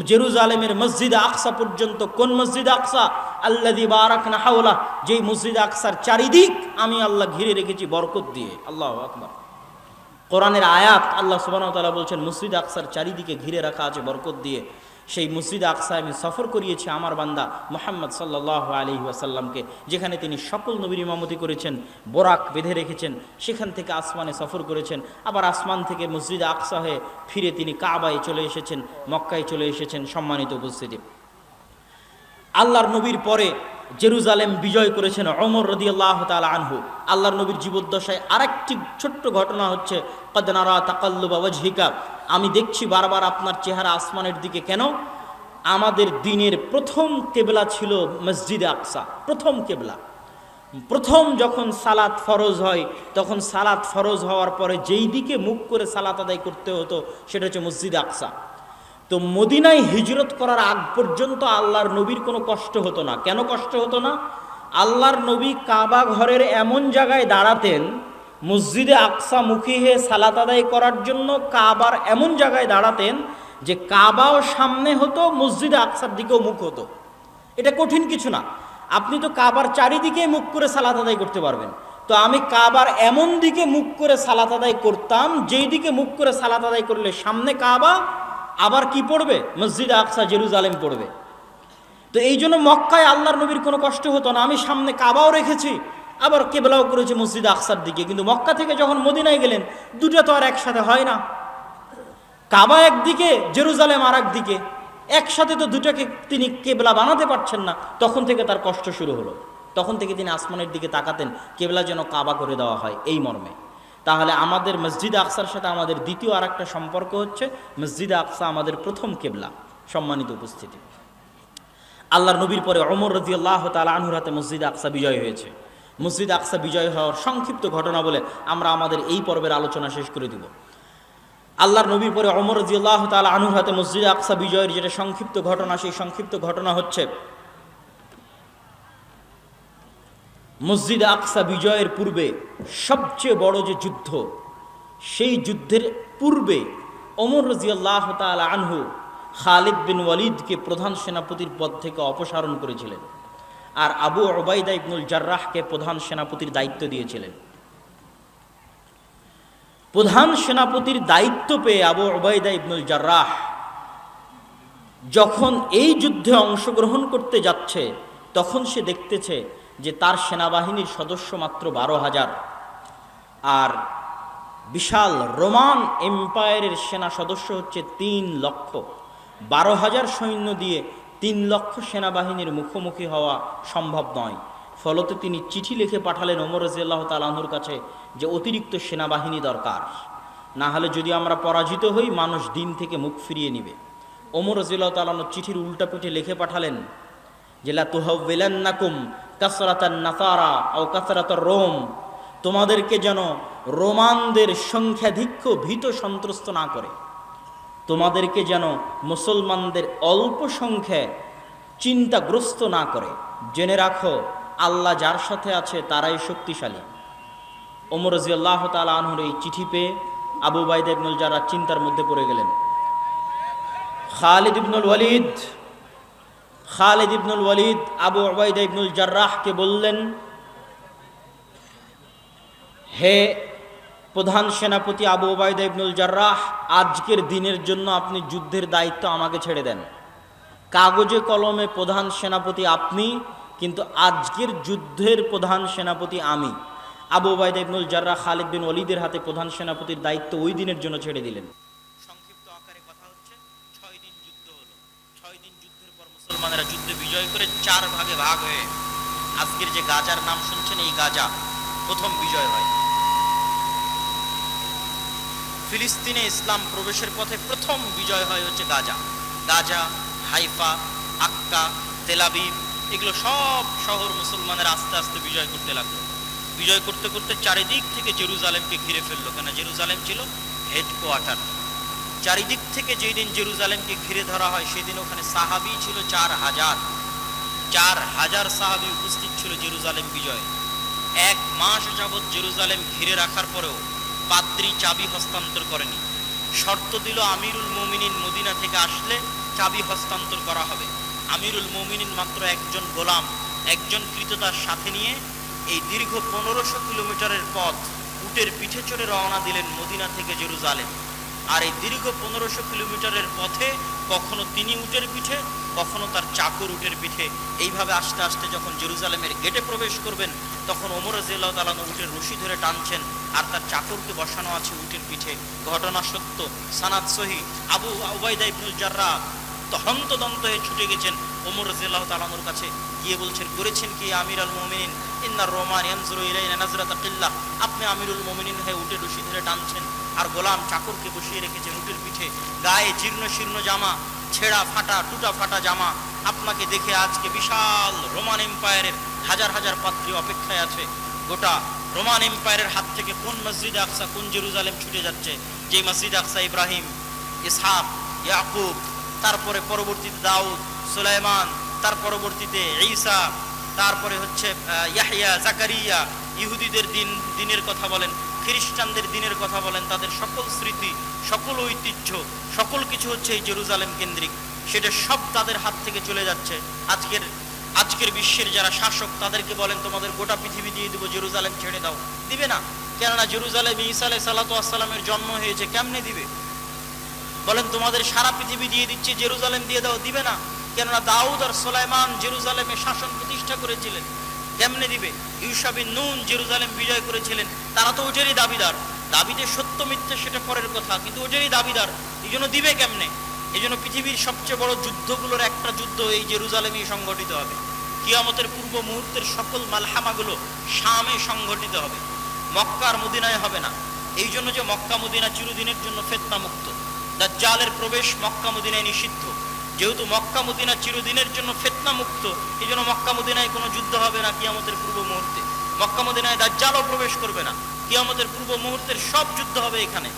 জেরুজালেমের মসজিদে আকসা পর্যন্ত। কোন মসজিদে আকসা? আল্লাযী বারাকনা হাওলাহ, যেই মসজিদে আকসার চারিদিক আমি আল্লাহ ঘিরে রেখেছি বরকত দিয়ে। আল্লাহু আকবার। কোরআনের আয়াত, আল্লাহ সুবহানাহু ওয়া তাআলা বলছেন মসজিদে আকসার চারিদিকে ঘিরে রাখা আছে বরকত দিয়ে। সেই মসজিদে আকসা আমি সফর করিয়েছি আমার বান্দা মুহাম্মদ সাল্লাল্লাহু আলাইহি ওয়াসাল্লামকে, যেখানে তিনি সকল নবীর ইমামতি করেছেন, বোরাক বেঁধে রেখেছেন, সেখান থেকে আসমানে সফর করেছেন, আবার আসমান থেকে মসজিদে আকসা হয়ে ফিরে তিনি কাবায় চলে এসেছেন, মক্কায় চলে এসেছেন। সম্মানিত উপস্থিতি, আল্লাহর নবীর পরে জেরুজালেম বিজয় করেছেন ওমর রাদিয়াল্লাহু তাআলা আনহু। আল্লাহর নবীর জীবদ্দশায় আরেকটি ছোট্ট ঘটনা হচ্ছে, ক্বাদ নারা তাকাল্লুবা ওয়াজহিকা, আমি দেখছি বারবার আপনার চেহারা আসমানের দিকে। কেন? আমাদের দিনের প্রথম কেবলা ছিল মসজিদে আকসা, প্রথম কেবলা। প্রথম যখন সালাত ফরজ হয়, তখন সালাত ফরজ হওয়ার পরে যেই দিকে মুখ করে সালাত আদায় করতে হতো সেটা হচ্ছে মসজিদে আকসা। তো মদিনায় হিজরত করার আগ পর্যন্ত আল্লাহর নবীর কোনো কষ্ট হতো না। কেন কষ্ট হতো না? আল্লাহর নবী কাবা ঘরের এমন জায়গায় দাঁড়াতেন, মসজিদে আকসা মুখী হয়ে সালাত আদায় করার জন্য কাবার এমন জায়গায় দাঁড়াতেন যে কাবাও সামনে হতো, মসজিদে আকসার দিকেও মুখ হতো। এটা কঠিন কিছু না, আপনি তো কাবার চারিদিকে মুখ করে সালাত আদায় করতে পারবেন। তো আমি কাবার এমন দিকে মুখ করে সালাত আদায় করতাম যেই দিকে মুখ করে সালাত আদায় করলে সামনে কাবা, আবার কি পড়বে? মসজিদে আকসা জেরুজালেম পড়বে। তো এই জন্য মক্কায় আল্লাহর নবীর কোনো কষ্ট হতো না। আমি সামনে কাবাও রেখেছি, আবার কেবলাও করেছি মসজিদে আকসার দিকে। কিন্তু মক্কা থেকে যখন মদিনায় গেলেন, দুটো তো আর একসাথে হয় না। কাবা একদিকে, জেরুজালেম আর একদিকে, একসাথে তো দুটাকে তিনি কেবলা বানাতে পারছেন না। তখন থেকে তার কষ্ট শুরু হলো। তখন থেকে তিনি আসমানের দিকে তাকাতেন, কেবলা যেন কাবা করে দেওয়া হয়, এই মর্মে। তাহলে আমাদের মসজিদে আকসার সাথে আমাদের দ্বিতীয় আর একটা সম্পর্ক হচ্ছে, মসজিদে আকসা আমাদের প্রথম কেবলা। সম্মানিত উপস্থিতি, আল্লাহর নবীর পরে ওমর রাদিয়াল্লাহু তাআলা আনহুর হাতে মসজিদে আকসা বিজয় হয়েছে। মসজিদে আকসা বিজয় হওয়ার সংক্ষিপ্ত ঘটনা বলে আমরা আমাদের এই পর্বের আলোচনা শেষ করে দিব। আল্লাহর নবীর পরে ওমর রাদিয়াল্লাহু তাআলা আনহুর হাতে মসজিদে আকসা বিজয়ের যেটা সংক্ষিপ্ত ঘটনা, সেই সংক্ষিপ্ত ঘটনা হচ্ছে, মসজিদে আকসা বিজয়ের পূর্বে সবচেয়ে বড় যে যুদ্ধ, সেই যুদ্ধের পূর্বে ওমর রাদিয়াল্লাহু তাআলা আনহু খালিদ বিন ওয়ালিদকে প্রধান সেনাপতির পদ থেকে অপসারণ করেছিলেন, আর আবু উবাইদা ইবনুল জাররাহকে প্রধান সেনাপতির দায়িত্ব দিয়েছিলেন। প্রধান সেনাপতির দায়িত্ব পেয়ে আবু উবাইদা ইবনুল জাররাহ যখন এই যুদ্ধে অংশগ্রহণ করতে যাচ্ছে, তখন সে দেখতেছে যে তার সেনাবাহিনীর সদস্য মাত্র 12,000, আর বিশাল রোমান এম্পায়ারের সেনা সদস্য হচ্ছে 3 লক্ষ। 12,000 সৈন্য দিয়ে 3 লক্ষ সেনাবাহিনীর মুখোমুখি হওয়া সম্ভব নয়। ফলত তিনি চিঠি লিখে পাঠালেন ওমর রাদিয়াল্লাহু তাআলা আনহুর কাছে যে অতিরিক্ত সেনাবাহিনী দরকার, না হলে যদি আমরা পরাজিত হই মানুষ দিন থেকে মুখ ফিরিয়ে নিবে। ওমর রাদিয়াল্লাহু তাআলা আনহু চিঠির উল্টা পিঠে লিখে পাঠালেন যে লা তুহাওয়িলান্নাকুম কাসরাতান নাসারা আও কাসরাতার রোম, তোমাদেরকে যেন রোমানদের সংখ্যাধিক্য ভীত সন্ত্রস্ত না করে, তোমাদেরকে যেন মুসলমানদের অল্প সংখ্যায় চিন্তাগ্রস্ত না করে। জেনে রাখো আল্লাহ যার সাথে আছে তারাই শক্তিশালী। ওমর রাদিয়াল্লাহু তাআলা আনহুর এই চিঠি পেয়ে আবু উবাইদা ইবনুল জাররাহ চিন্তার মধ্যে পড়ে গেলেন। খালিদ ইবনুল ওয়ালিদ আবু উবাইদা ইবনুল জাররাহকে বললেন, হে প্রধান সেনাপতি আবু উবাইদা ইবনুল জাররাহ, আজকের দিনের জন্য আপনি যুদ্ধের দায়িত্ব আমাকে ছেড়ে দেন। কাগজে কলমে প্রধান সেনাপতি আপনি, কিন্তু আজকের যুদ্ধের প্রধান সেনাপতি আমি। আবু উবাইদা ইবনুল জাররাহ খালিদ বিন ওয়ালিদের হাতে প্রধান সেনাপতির দায়িত্ব ওই দিনের জন্য ছেড়ে দিলেন। সংক্ষিপ্ত আকারে কথা হচ্ছে, 6 দিন যুদ্ধ হলো। 6 দিন যুদ্ধের পর মুসলমানেরা যুদ্ধে বিজয় করে 4 ভাগে ভাগ হয়ে আজকের যে গাজার নাম শুনছেন, এই গাজা প্রথম বিজয় হয়। ফিলিস্তিনে ইসলাম প্রবেশের পথে প্রথম বিজয় হয় হচ্ছে Gaza, Haifa, Hakka, Tel Aviv, এগুলো সব শহর মুসলমানের আস্তে আস্তে বিজয় করতে লাগলো। বিজয় করতে করতে চারিদিক থেকে জেরুজালেমকে ঘিরে ফেললো, কেন জেরুজালেম ছিল হেডকোয়ার্টার। চারিদিক থেকে যেই দিন জেরুজালেমকে ঘিরে ধরা হয় সেদিন ওখানে সাহাবী ছিল 4,000 সাহাবী উপস্থিত ছিল জেরুজালেম বিজয়ে। 1 মাস যাবৎ জেরুজালেম ঘিরে রাখার পরেও পাদ্রী চাবি হস্তান্তর করেনি। শর্ত দিল আমিরুল মুমিনিন মদিনা থেকে আসলে চাবি হস্তান্তর করা হবে। আমিরুল মুমিনিন মাত্র একজন গোলাম, একজন কৃতদাস সাথে নিয়ে এই দীর্ঘ 1500 কিলোমিটারের পথ উটের পিঠে চড়ে রওনা দিলেন মদিনা থেকে জেরুজালেম। আর এই দীর্ঘ 1500 কিলোমিটারের পথে কখনো তিনি উটের পিঠে, কখনো তার চাকর উটের পিঠে, এইভাবে আস্তে আস্তে যখন জেরুজালেমের গেটে প্রবেশ করবেন তখন ওমর রাদিয়াল্লাহু তাআলা উটের রশি ধরে টানছেন আর তার চাকরকে বসানো আছে উটের পিঠে। ঘটনা সত্য, সানাদ সহি। আবু উবাইদা ইবনুল জাররাহ হন্তদন্ত হয়ে ছুটে গেছেন ওমর রাদিয়াল্লাহু তাআলার কাছে, গিয়ে বলছেন, করেছেন কি আমিরুল মুমিনিন, ইন্নার রোমান ইয়ানজুরু ইলাইনা নাজরাতা কিল্লাহ, আপনি আমিরুল মুমিনিন হয়ে উটের রশি ধরে টানছেন আর গোলাম চাকরকে বসিয়ে রেখেছেন উটের পিঠে, গায়ে জীর্ণ শীর্ণ জামা, ছেঁড়া ফাটা টুটা ফাটা জামা। আপনাকে দেখে আজকে বিশাল রোমান এম্পায়ারের হাজার পাত্রী অপেক্ষায় আছে। গোটা রোমান এম্পায়ারের হাত থেকে কোন মসজিদ আকসা, কোন জেরুজালেম ছুটে যাচ্ছে, যে মসজিদ আকসা ইব্রাহিম, ইসহাক, ইয়াকুব, তারপরে পরবর্তীতে দাউদ, সুলাইমান, তার পরবর্তীতে ঈসা, তারপরে হচ্ছে ইয়াহইয়া, জাকারিয়া, ইহুদিদের দিনের কথা বলেন, খ্রিস্টানদের দিনের কথা বলেন, তাদের সকল স্মৃতি, সকল ঐতিহ্য, সকল কিছু হচ্ছে এই জেরুজালেম কেন্দ্রিক। সেটা সব তাদের হাত থেকে চলে যাচ্ছে। আজকের বিশ্বের যারা শাসক তাদেরকে বলেন তোমাদের গোটা পৃথিবী দিয়ে দেবো, জেরুজালেম ছেড়ে দাও, দিবে না। কেননা জেরুজালেমে ঈসা আলাইহিস সালাতু ওয়াস সালামের জন্ম হয়েছে, কেমনে দিবে? বলেন তোমাদের সারা পৃথিবী দিয়ে দিচ্ছি, জেরুজালেম দিয়ে দাও, দিবে না। কেননা দাউদ আর সুলাইমান জেরুজালেমে শাসন প্রতিষ্ঠা করেছিলেন, কেমনে দিবে? ইউশা বিন নুন জেরুজালেম বিজয় করেছিলেন, তারা তো ওটারই দাবিদার। দাবিতে সত্য মিথ্যে সেটা পরের কথা, কিন্তু ওটারই দাবিদার, এই জন্য দিবে কেমনে? এই জন্য পৃথিবীর সবচেয়ে বড় যুদ্ধগুলোর একটা যুদ্ধ এই জেরুজালেমেই সংঘটিত হবে। কিয়ামতের পূর্ব মুহূর্তের সকল মালহামাগুলো শামে সংঘটিত হবে, মক্কার মদিনায় হবে না। এই জন্য যে মক্কা মদিনা চিরদিনের জন্য ফিতনা মুক্ত, দাজ্জালের প্রবেশ মক্কা মদিনায় নিষিদ্ধ। যেহেতু মক্কা মদিনা চিরদিনের জন্য ফিতনা মুক্ত, এই জন্য মক্কা মদিনায় কোনো যুদ্ধ হবে না কিয়ামতের পূর্ব মুহূর্তে। মক্কা মদিনায় দাজ্জালও প্রবেশ করবে না। কিয়ামতের পূর্ব মুহূর্তের সব যুদ্ধ হবে এখানে।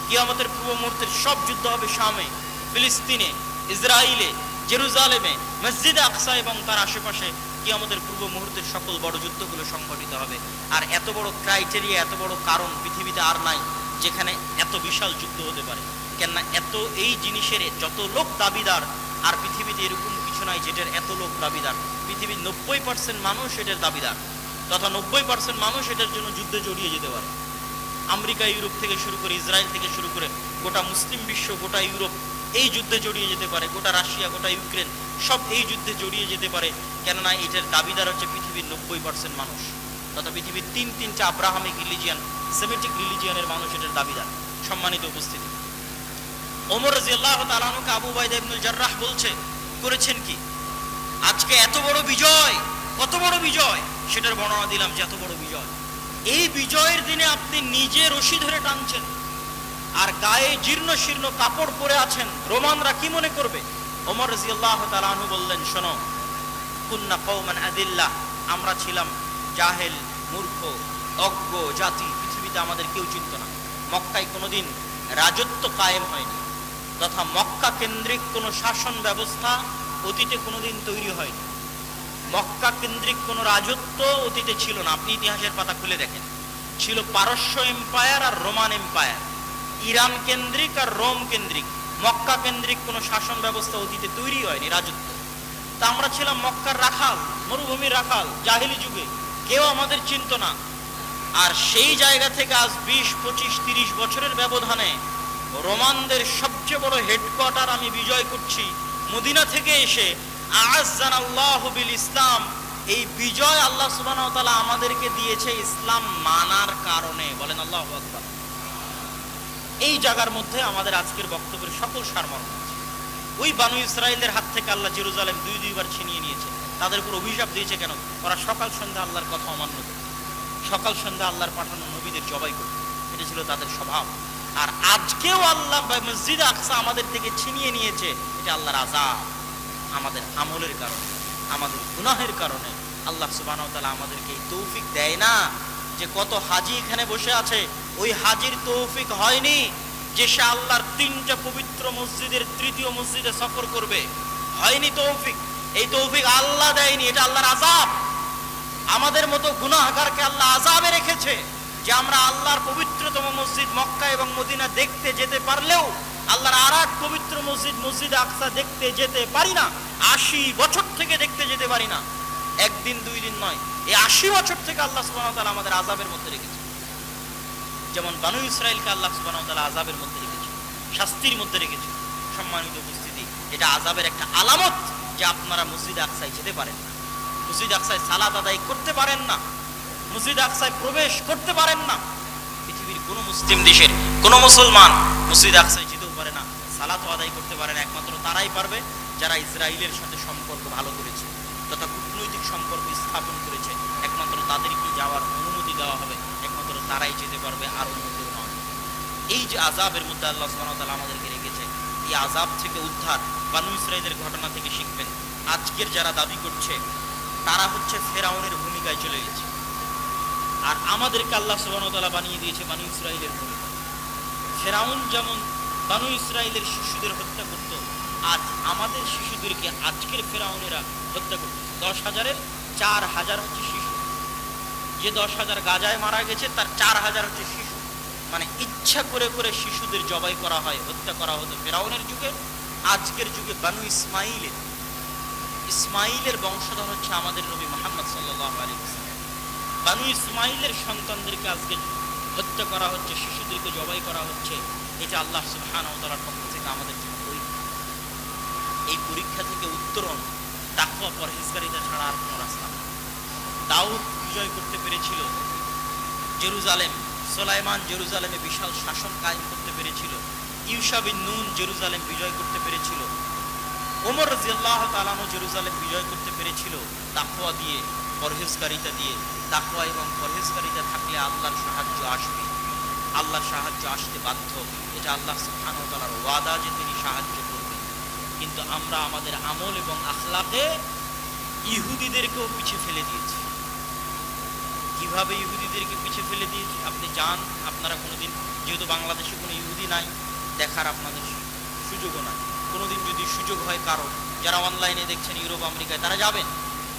কিয়ামতের পূর্ব মুহূর্তের সব যুদ্ধ হবে শামে, ফিলিস্তিনে, ইসরায়েলে, জেরুজালেমে, মসজিদে আকসা এবং তার আশেপাশে। কিয়ামতের পূর্ব মুহূর্তের সকল বড় যুদ্ধগুলো সংঘটিত হবে। আর এত বড় ক্রাইটেরিয়া, এত বড় কারণ পৃথিবীতে আর নাই যেখানে এত বিশাল যুদ্ধ হতে পারে। কেননা এত এই জিনিসের যত লোক দাবিদার, আর পৃথিবীতে এরকম কিছু নাই যেটার এত লোক দাবিদার। পৃথিবীর 90% মানুষ এটার দাবিদার, তথা 90% মানুষ এটার জন্য যুদ্ধে জড়িয়ে যেতে পারে। আমেরিকা, ইউরোপ থেকে শুরু করে, ইসরায়েল থেকে শুরু করে গোটা মুসলিম বিশ্ব, গোটা ইউরোপ এই যুদ্ধে জড়িয়ে যেতে পারে। গোটা রাশিয়া, গোটা ইউক্রেন সব এই যুদ্ধে জড়িয়ে যেতে পারে। কেননা এটার দাবিদার হচ্ছে পৃথিবীর 90% মানুষ, তথা পৃথিবীর 3টা আব্রাহামিক রিলিজিয়ান, সেমিটিক রিলিজিয়ানের মানুষ এটার দাবিদার। সম্মানিত উপস্থিতি, ওমর রাদিয়াল্লাহু তাআলা আনহু আবু উবাইদা ইবনুল জাররাহ বলছে, করেছেন কি? আজকে এত বড় বিজয়, কত বড় বিজয় সেটার বর্ণনা দিলাম যে এত বড় বিজয়। এই বিজয়ের দিনে আপনি নিজে রশি ধরে টানছেন আর গায়ে জীর্ণ শীর্ণ কাপড় পরে আছেন, রোমানরা কি মনে করবে? ওমর রাদিয়াল্লাহু তাআলা আনহু বললেন, শোনো, কুন্না কওমান আদিল্লাহ, আমরা ছিলাম জাহেল, মূর্খ, অজ্ঞ জাতি, পৃথিবীতে আমাদের কেউ চিনত না। মক্কায় কোনোদিন রাজত্ব কায়েম হয়নি, তথা মক্কা কেন্দ্রিক কোনো শাসন ব্যবস্থা অতীতে কোনোদিন তৈরি হয়নি। মক্কা কেন্দ্রিক কোনো রাজত্ব অতীতে ছিল না। আপনি ইতিহাসের পাতা খুলে দেখেন, ছিল পারস্য এম্পায়ার আর রোমান এম্পায়ার, ইরান কেন্দ্রিক আর রোম কেন্দ্রিক। মক্কা কেন্দ্রিক কোনো শাসন ব্যবস্থা অতীতে তৈরি হয়নি, রাজত্ব। তা আমরা ছিলাম মক্কার রাখাল, মরুভূমির রাখাল, জাহেলি যুগে কেউ আমাদের চিনত না। আর সেই জায়গা থেকে আজ 20, 25, 30 বছরের ব্যবধানে রোমানদের সবচেয়ে বড় হেডকোয়ার্টার আমি বিজয় করছি মদিনা থেকে এসে। আ'আজ্জানাল্লাহু বিল ইসলাম, এই বিজয় আল্লাহ সুবহানাহু ওয়া তাআলা আমাদেরকে দিয়েছে ইসলাম মানার কারণে। বলেন আল্লাহু আকবার। এই জায়গার মধ্যে আমাদের আজকের বক্তব্যের সকল সারমর্ম আছে। ওই বানু ইসরাইলের হাত থেকে আল্লাহ জেরুজালেম দুই বার ছিনিয়ে নিয়েছে। তাদের উপর অভিশাপ দিয়েছে কেন? ওরা সকাল সন্ধ্যা আল্লাহর কথা অমান্য করত, সকাল সন্ধ্যা আল্লাহর পাঠানো নবীদের জবাই করত, এটা ছিল তাদের স্বভাব। আর আজকেও আল্লাহ মসজিদ আকসা আমাদের থেকে ছিনিয়ে নিয়েছে, এটা আল্লাহর আযাব। আমাদের আমলের কারণে, আমাদের গুনাহের কারণে আল্লাহ সুবহানাহু ওয়া তাআলা আমাদেরকে এই তৌফিক দেয় না। যে কত হাজী এখানে বসে আছে, ওই হাজীর তৌফিক হয়নি যে সে আল্লাহর 3টা পবিত্র মসজিদের 3য় মসজিদে সফর করবে, হয়নি তৌফিক। এই তৌফিক আল্লাহ দেয়নি, এটা আল্লাহর আযাব। আমাদের মতো গুনাহগারকে আল্লাহ আযাবে রেখেছে যে আমরা আল্লাহর পবিত্রতম মসজিদ মক্কা এবং মদিনা দেখতে যেতে পারলেও আল্লাহর আরেক পবিত্র মসজিদ মসজিদ আকসা দেখতে যেতে পারি না। 80 বছর থেকে দেখতে যেতে পারি না, একদিন 2 দিন নয়, এই 80 বছর থেকে আল্লাহ সুবহানাহু ওয়া তাআলা আমাদের আযাবের মধ্যে রেখেছে। যেমন বানু ইসরাইলকে আল্লাহ সুবহানাহু ওয়া তাআলা আযাবের মধ্যে রেখেছে, শাস্তির মধ্যে রেখেছে। সম্মানিত উপস্থিতি, এটা আযাবের একটা আলামত যে আপনারা মসজিদ আকসায় যেতে পারেন না, মসজিদ আকসায় সালাত আদায় করতে পারেন না, মসজিদ আকসায় প্রবেশ করতে পারেন না। পৃথিবীর কোন মুসলিম দেশের কোন মুসলমান মসজিদ আকসায় যেতেও পারে না, সালাত আদায় করতে পারে না। একমাত্র তারাই পারবে যারা ইসরায়েলের সাথে সম্পর্ক ভালো করেছে তথা কূটনৈতিক সম্পর্ক স্থাপন করেছে। একমাত্র তাদেরকে যাওয়ার অনুমতি দেওয়া হবে, একমাত্র তারাই যেতে পারবে, আর অন্য কেউ নয়। এই যে আযাবের মধ্যে আল্লাহ সুবহানাহু ওয়া তাআলা আমাদেরকে রেখেছে, এই আযাব থেকে উদ্ধার বানু ইসরাইলের ঘটনা থেকে শিখবেন। আজকের যারা দাবি করছে তারা হচ্ছে ফেরাউনের ভূমিকায় চলে গেছে, আর আমাদেরকে আল্লাহ সুবহানাহু ওয়া তাআলা বানিয়ে দিয়েছে বানু ইসরাইলের ভূমিকা। ফেরাউন যেমন বানু ইসরাইলের শিশুদের হত্যা করত, আজ আমাদের শিশুদেরকে আজকের ফেরাউনেরা হত্যা করত। 10,000-এর 4,000 হচ্ছে শিশু। যে 10,000 গাজায় মারা গেছে তার 4,000 হচ্ছে শিশু। মানে ইচ্ছা করে করে শিশুদের জবাই করা হয়, হত্যা করা হতো ফেরাউনের যুগে। আজকের যুগে বানু ইসমাইলের বংশধর হচ্ছে আমাদের নবী মুহাম্মদ সাল্লাল্লাহু আলাইহি ওয়াসাল্লাম। বানু ইসমাইলের সন্তানদেরকে আজকে হত্যা করা হচ্ছে, শিশুদেরকে জবাই করা হচ্ছে। এটা আল্লাহ সুবহানাহু ওয়া তাআলার পক্ষ থেকে আমাদের জন্য পরীক্ষা। এই পরীক্ষা থেকে উত্তরণ তাকওয়া, পরহেজগারিতা ছাড়া আর কোনো রাস্তা নেই। দাউদ বিজয় করতে পেরেছিল জেরুজালেম, সুলাইমান জেরুজালেমে বিশাল শাসন কায়েম করতে পেরেছিল, ইউশা বিন নুন জেরুজালেম বিজয় করতে পেরেছিল, ওমর রাদিয়াল্লাহু তাআলা আনহু জেরুজালেম বিজয় করতে পেরেছিল তাকওয়া দিয়ে, পরহেজগারিতা দিয়ে। তাকওয়া এবং পরহেজগারিতা থাকলে আল্লাহর সাহায্য আসবে, আল্লাহর সাহায্য আসতে বাধ্য। এটা আল্লাহ সুবহানাহু ওয়া তাআলার ওয়াদা যে তিনি সাহায্য করবেন। কিন্তু আমরা আমাদের আমল এবং আখলাকে ইহুদিদেরকেও পিছিয়ে ফেলে দিয়েছি। কিভাবে ইহুদিদেরকে পিছিয়ে ফেলে দিয়েছি? আপনি যান, আপনারা কোনোদিন, যেহেতু বাংলাদেশে কোনো ইহুদি নাই, দেখার আপনাদের সুযোগও নাই। কোনোদিন যদি সুযোগ হয় কারো, যারা অনলাইনে দেখছেন ইউরোপ আমেরিকায়, তারা যাবেন,